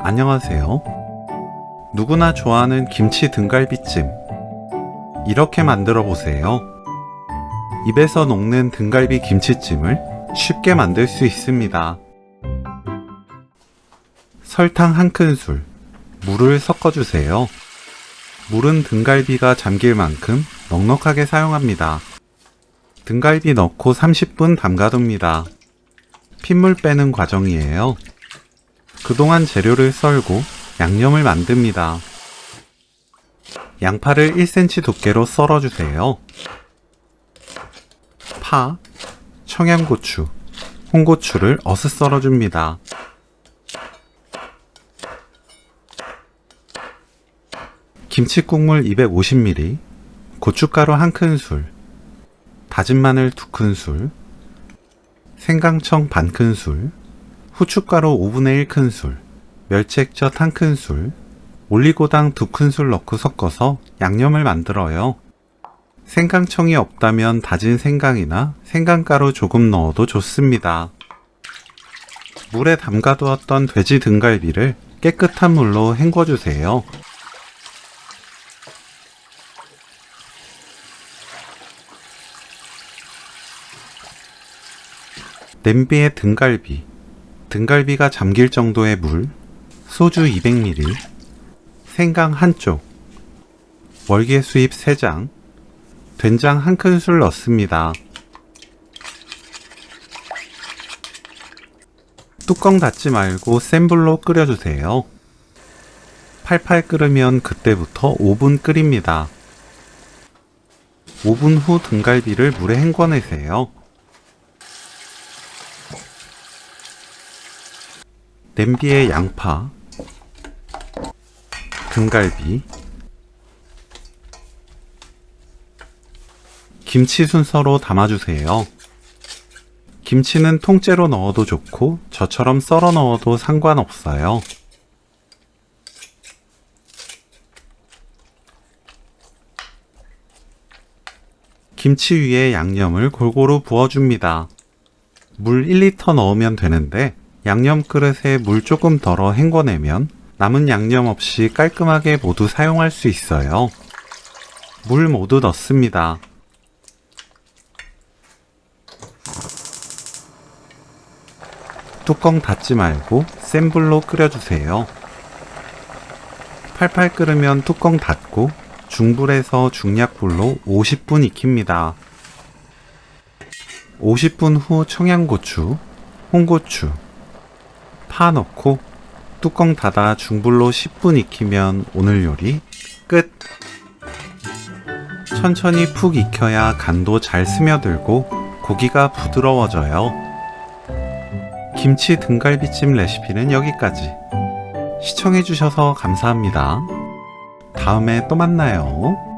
안녕하세요. 누구나 좋아하는 김치 등갈비찜. 이렇게 만들어 보세요. 입에서 녹는 등갈비 김치찜을 쉽게 만들 수 있습니다. 설탕 1큰술, 물을 섞어주세요. 물은 등갈비가 잠길 만큼 넉넉하게 사용합니다. 등갈비 넣고 30분 담가둡니다. 핏물 빼는 과정이에요. 그동안 재료를 썰고 양념을 만듭니다. 양파를 1cm 두께로 썰어주세요. 파, 청양고추, 홍고추를 어슷 썰어줍니다. 김치국물 250ml, 고춧가루 1큰술, 다진 마늘 2큰술, 생강청 반큰술, 후춧가루 5분의 1큰술, 멸치액젓 1큰술, 올리고당 2큰술 넣고 섞어서 양념을 만들어요. 생강청이 없다면 다진 생강이나 생강가루 조금 넣어도 좋습니다. 물에 담가두었던 돼지 등갈비를 깨끗한 물로 헹궈주세요. 냄비에 등갈비가 잠길 정도의 물, 소주 200ml, 생강 1쪽, 월계수잎 3장, 된장 1큰술 넣습니다. 뚜껑 닫지 말고 센 불로 끓여주세요. 팔팔 끓으면 그때부터 5분 끓입니다. 5분 후 등갈비를 물에 헹궈내세요. 냄비에 양파, 등갈비, 김치 순서로 담아주세요. 김치는 통째로 넣어도 좋고 저처럼 썰어 넣어도 상관없어요. 김치 위에 양념을 골고루 부어줍니다. 물 1리터 넣으면 되는데 양념 그릇에 물 조금 덜어 헹궈내면 남은 양념 없이 깔끔하게 모두 사용할 수 있어요. 물 모두 넣습니다. 뚜껑 닫지 말고 센 불로 끓여주세요. 팔팔 끓으면 뚜껑 닫고 중불에서 중약불로 50분 익힙니다. 50분 후 청양고추, 홍고추, 파 넣고 뚜껑 닫아 중불로 10분 익히면 오늘 요리 끝! 천천히 푹 익혀야 간도 잘 스며들고 고기가 부드러워져요. 김치 등갈비찜 레시피는 여기까지. 시청해주셔서 감사합니다. 다음에 또 만나요.